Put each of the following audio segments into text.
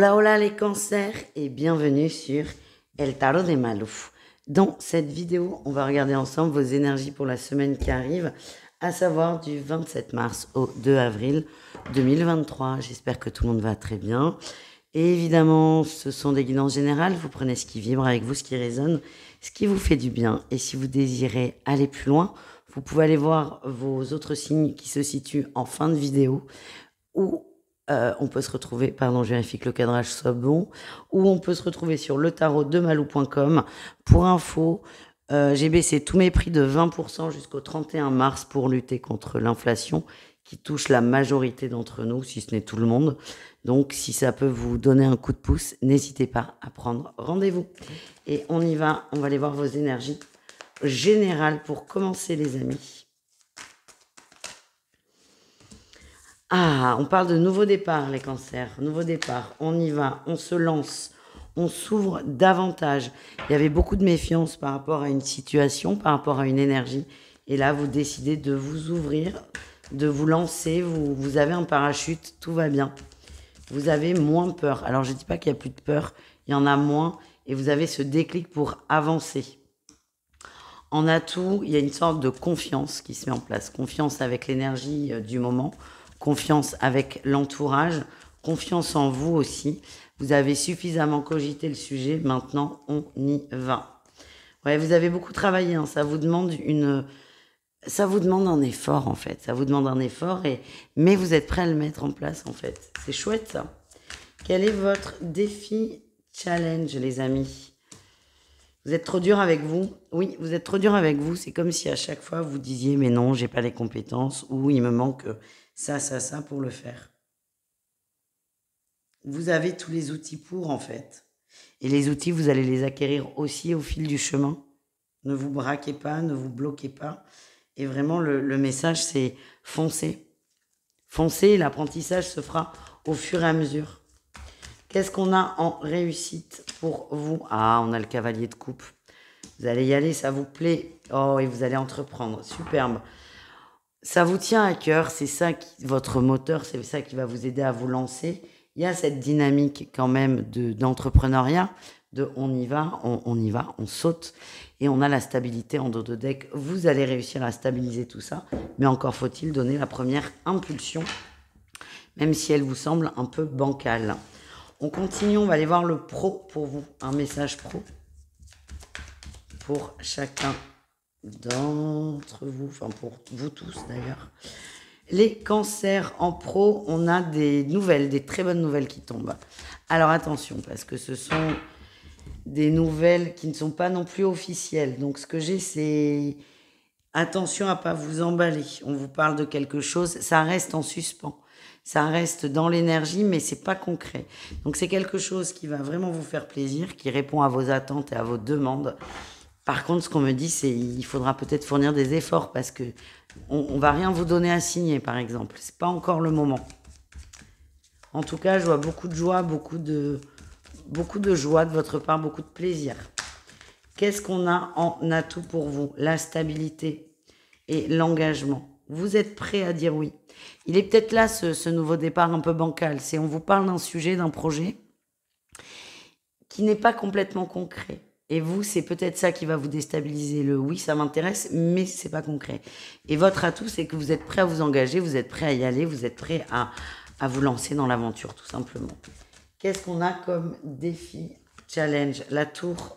Hola, hola les cancers et bienvenue sur El Tarot de Malou. Dans cette vidéo, on va regarder ensemble vos énergies pour la semaine qui arrive, à savoir du 27 mars au 2 avril 2023. J'espère que tout le monde va très bien. Et évidemment, ce sont des guidances générales. Vous prenez ce qui vibre avec vous, ce qui résonne, ce qui vous fait du bien. Et si vous désirez aller plus loin, vous pouvez aller voir vos autres signes qui se situent en fin de vidéo ou on peut se retrouver, pardon, je vérifie que le cadrage soit bon, ou on peut se retrouver sur letarotdemalou.com. Pour info, j'ai baissé tous mes prix de 20% jusqu'au 31 mars pour lutter contre l'inflation qui touche la majorité d'entre nous, si ce n'est tout le monde. Donc, si ça peut vous donner un coup de pouce, n'hésitez pas à prendre rendez-vous. Et on y va, on va aller voir vos énergies générales pour commencer, les amis. Ah, on parle de nouveau départ, les cancers. Nouveau départ, on y va, on se lance, on s'ouvre davantage. Il y avait beaucoup de méfiance par rapport à une situation, par rapport à une énergie. Et là, vous décidez de vous ouvrir, de vous lancer. Vous avez un parachute, tout va bien. Vous avez moins peur. Alors, je ne dis pas qu'il n'y a plus de peur, il y en a moins. Et vous avez ce déclic pour avancer. En atout, il y a une sorte de confiance qui se met en place. Confiance avec l'énergie du moment. Confiance avec l'entourage, confiance en vous aussi. Vous avez suffisamment cogité le sujet, maintenant on y va. Ouais, vous avez beaucoup travaillé, hein. Ça vous demande un effort en fait. Ça vous demande un effort, mais vous êtes prêt à le mettre en place en fait. C'est chouette ça. Quel est votre défi challenge, les amis? Vous êtes trop dur avec vous? Oui, vous êtes trop dur avec vous. C'est comme si à chaque fois vous disiez mais non, j'ai pas les compétences ou il me manque ça pour le faire. Vous avez tous les outils pour en fait. Et les outils, vous allez les acquérir aussi au fil du chemin. Ne vous braquez pas, ne vous bloquez pas. Et vraiment, le message, c'est foncez. Foncez, l'apprentissage se fera au fur et à mesure. Qu'est-ce qu'on a en réussite pour vous? Ah, on a le cavalier de coupe. Vous allez y aller, ça vous plaît. Oh, et vous allez entreprendre. Superbe. Ça vous tient à cœur, c'est ça votre moteur, c'est ça qui va vous aider à vous lancer. Il y a cette dynamique quand même d'entrepreneuriat, on y va, on saute, et on a la stabilité en dos de deck. Vous allez réussir à stabiliser tout ça, mais encore faut-il donner la première impulsion, même si elle vous semble un peu bancale. On continue, on va aller voir le pro pour vous, un message pro pour chacun d'entre vous, enfin pour vous tous d'ailleurs. Les cancers en pro, on a des nouvelles, des très bonnes nouvelles qui tombent. Alors attention, parce que ce sont des nouvelles qui ne sont pas non plus officielles. Donc ce que j'ai, c'est attention à pas vous emballer. On vous parle de quelque chose, ça reste en suspens. Ça reste dans l'énergie, mais c'est pas concret. Donc c'est quelque chose qui va vraiment vous faire plaisir, qui répond à vos attentes et à vos demandes. Par contre, ce qu'on me dit, c'est qu'il faudra peut-être fournir des efforts parce que on va rien vous donner à signer, par exemple. C'est pas encore le moment. En tout cas, je vois beaucoup de joie, beaucoup de joie de votre part, beaucoup de plaisir. Qu'est-ce qu'on a en atout pour vous? La stabilité et l'engagement. Vous êtes prêt à dire oui. Il est peut-être là ce nouveau départ un peu bancal. C'est on vous parle d'un sujet, d'un projet qui n'est pas complètement concret. Et vous, c'est peut-être ça qui va vous déstabiliser. Le oui, ça m'intéresse, mais c'est pas concret. Et votre atout, c'est que vous êtes prêt à vous engager, vous êtes prêt à y aller, vous êtes prêt à vous lancer dans l'aventure, tout simplement. Qu'est-ce qu'on a comme défi, challenge? La tour.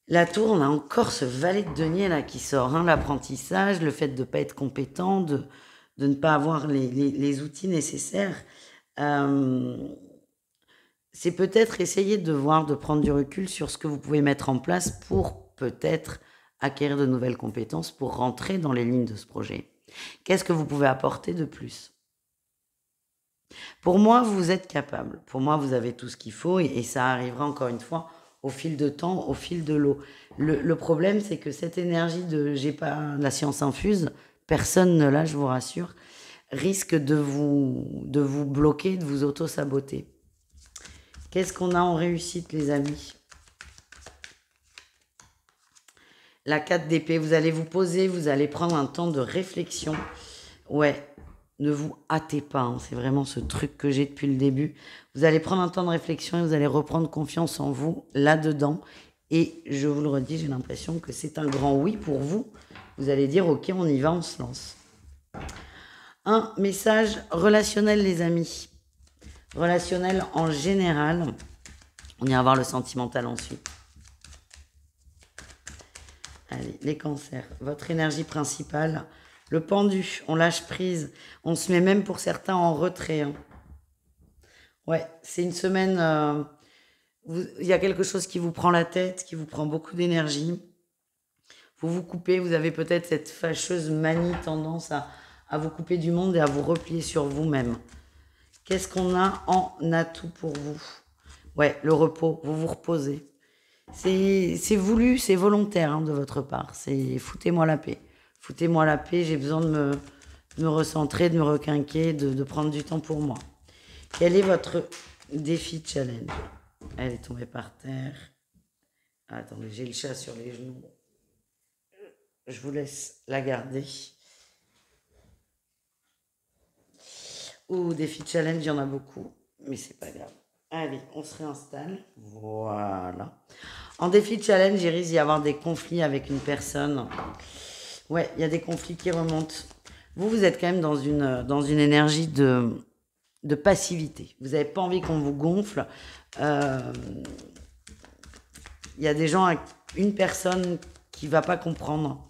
La tour, on a encore ce valet de denier là qui sort. Hein, l'apprentissage, le fait de ne pas être compétent, de ne pas avoir les outils nécessaires. C'est peut-être essayer de voir, de prendre du recul sur ce que vous pouvez mettre en place pour peut-être acquérir de nouvelles compétences pour rentrer dans les lignes de ce projet. Qu'est-ce que vous pouvez apporter de plus? Pour moi, vous êtes capable. Pour moi, vous avez tout ce qu'il faut et ça arrivera encore une fois au fil de temps, au fil de l'eau. Le problème, c'est que cette énergie de « j'ai pas la science infuse », personne ne l'a, je vous rassure, risque de vous bloquer, de vous auto-saboter. Qu'est-ce qu'on a en réussite, les amis? La 4 d'épée, vous allez vous poser, vous allez prendre un temps de réflexion. Ouais, Ne vous hâtez pas, hein, c'est vraiment ce truc que j'ai depuis le début. Vous allez prendre un temps de réflexion et vous allez reprendre confiance en vous là-dedans. Et je vous le redis, j'ai l'impression que c'est un grand oui pour vous. Vous allez dire, ok, on y va, on se lance. Un message relationnel, les amis. Relationnel en général. On ira voir le sentimental ensuite. Allez, les cancers. Votre énergie principale. Le pendu, on lâche prise. On se met même pour certains en retrait. Hein. Ouais, c'est une semaine... il y a quelque chose qui vous prend la tête, qui vous prend beaucoup d'énergie. Vous vous coupez, vous avez peut-être cette fâcheuse manie, tendance à vous couper du monde et à vous replier sur vous-même. Qu'est-ce qu'on a en atout pour vous? Ouais, le repos, vous vous reposez. C'est voulu, c'est volontaire hein, de votre part. C'est foutez-moi la paix. Foutez-moi la paix, j'ai besoin de me recentrer, de me requinquer, de prendre du temps pour moi. Quel est votre défi challenge? Elle est tombée par terre. Attendez, j'ai le chat sur les genoux. Je vous laisse la garder. Ou défi challenge, il y en a beaucoup, mais c'est pas grave. Allez, on se réinstalle. Voilà. En défi challenge, il risque d'y avoir des conflits avec une personne. Ouais, il y a des conflits qui remontent. Vous êtes quand même dans une énergie de passivité. Vous n'avez pas envie qu'on vous gonfle. Il y a des gens, une personne qui va pas comprendre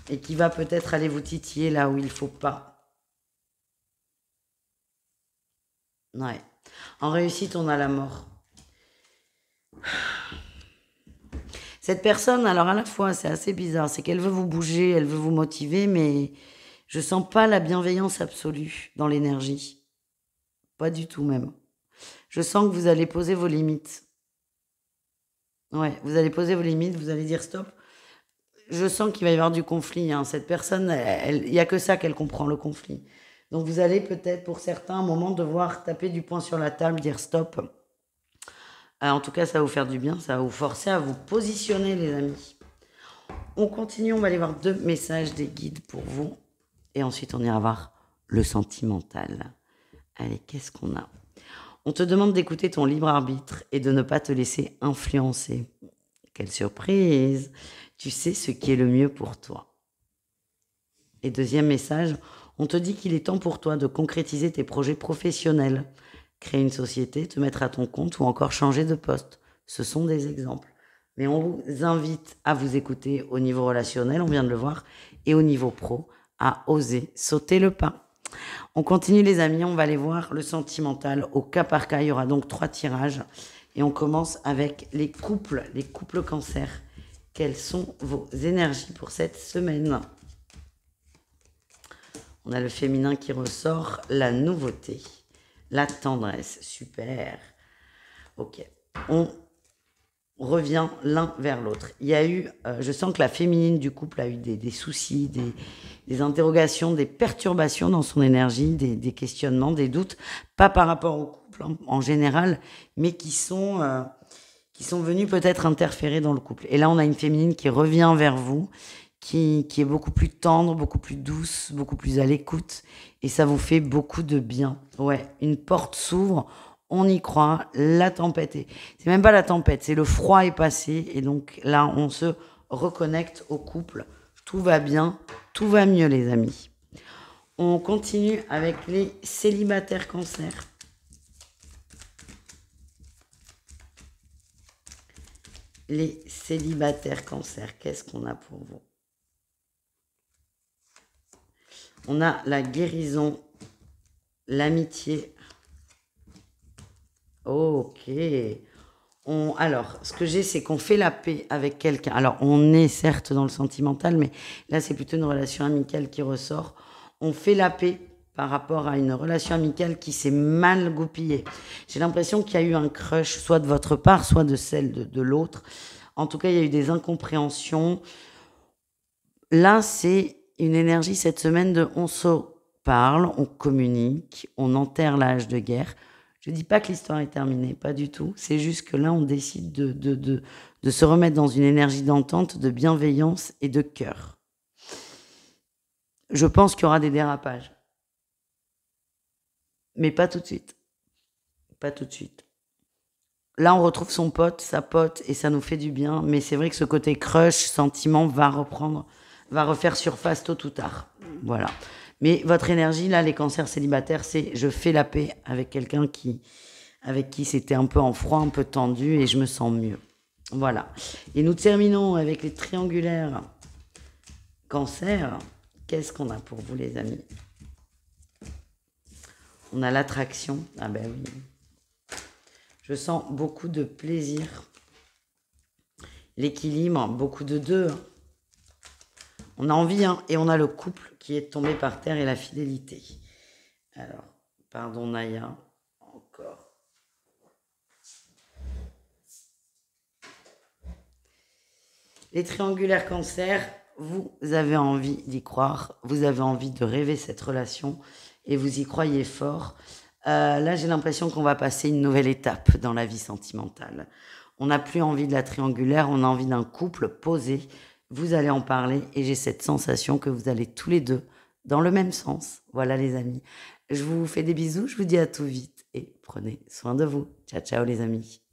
et qui va peut-être aller vous titiller là où il faut pas. Ouais. En réussite, on a la mort. Cette personne, alors à la fois, c'est assez bizarre, c'est qu'elle veut vous bouger, elle veut vous motiver, mais je sens pas la bienveillance absolue dans l'énergie. Pas du tout même. Je sens que vous allez poser vos limites. Ouais, vous allez poser vos limites, vous allez dire stop. Je sens qu'il va y avoir du conflit. Hein. Cette personne, il n'y a que ça qu'elle comprend, le conflit. Donc vous allez peut-être, pour certains, à un moment, devoir taper du poing sur la table, dire stop. En tout cas, ça va vous faire du bien, ça va vous forcer à vous positionner, les amis. On continue, on va aller voir 2 messages des guides pour vous. Et ensuite, on ira voir le sentimental. Allez, qu'est-ce qu'on a? On te demande d'écouter ton libre arbitre et de ne pas te laisser influencer. Quelle surprise! Tu sais ce qui est le mieux pour toi. Et 2e message, on te dit qu'il est temps pour toi de concrétiser tes projets professionnels. Créer une société, te mettre à ton compte ou encore changer de poste. Ce sont des exemples. Mais on vous invite à vous écouter au niveau relationnel, on vient de le voir, et au niveau pro, à oser sauter le pas. On continue les amis, on va aller voir le sentimental au cas par cas. Il y aura donc 3 tirages. Et on commence avec les couples cancer. Quelles sont vos énergies pour cette semaine? On a le féminin qui ressort, la nouveauté, la tendresse, super. Ok, on revient l'un vers l'autre. Il y a eu, je sens que la féminine du couple a eu des soucis, des interrogations, des perturbations dans son énergie, des questionnements, des doutes, pas par rapport au couple en général, mais qui sont venus peut-être interférer dans le couple. Et là, on a une féminine qui revient vers vous, qui est beaucoup plus tendre, beaucoup plus douce, beaucoup plus à l'écoute. Et ça vous fait beaucoup de bien. Ouais, une porte s'ouvre, on y croit, la tempête est... C'est même pas la tempête, c'est le froid est passé. Et donc là, on se reconnecte au couple. Tout va bien, tout va mieux les amis. On continue avec les célibataires cancer. Les célibataires cancer, qu'est-ce qu'on a pour vous? On a la guérison, l'amitié. Ok. Alors, ce que j'ai, c'est qu'on fait la paix avec quelqu'un. Alors, on est certes dans le sentimental, mais là, c'est plutôt une relation amicale qui ressort. On fait la paix par rapport à une relation amicale qui s'est mal goupillée. J'ai l'impression qu'il y a eu un crush, soit de votre part, soit de celle de l'autre. En tout cas, il y a eu des incompréhensions. Là, c'est une énergie cette semaine de on se parle, on communique, on enterre l'âge de guerre. Je ne dis pas que l'histoire est terminée, pas du tout. C'est juste que là, on décide de se remettre dans une énergie d'entente, de bienveillance et de cœur. Je pense qu'il y aura des dérapages. mais pas tout de suite. Pas tout de suite. Là, on retrouve son pote, sa pote, et ça nous fait du bien. Mais c'est vrai que ce côté crush, sentiment, va refaire surface tôt ou tard. Voilà. Mais votre énergie, là, les cancers célibataires, c'est je fais la paix avec quelqu'un avec qui c'était un peu en froid, un peu tendu, et je me sens mieux. Voilà. Et nous terminons avec les triangulaires cancer. Qu'est-ce qu'on a pour vous, les amis? On a l'attraction. Ah ben oui. Je sens beaucoup de plaisir. L'équilibre, beaucoup de deux. On a envie, hein, et on a le couple qui est tombé par terre et la fidélité. Alors, pardon Naya, encore. Les triangulaires cancer, vous avez envie d'y croire, vous avez envie de rêver cette relation et vous y croyez fort. Là, j'ai l'impression qu'on va passer une nouvelle étape dans la vie sentimentale. On n'a plus envie de la triangulaire, on a envie d'un couple posé. Vous allez en parler et j'ai cette sensation que vous allez tous les deux dans le même sens. Voilà les amis. Je vous fais des bisous, je vous dis à tout vite et prenez soin de vous. Ciao, ciao les amis.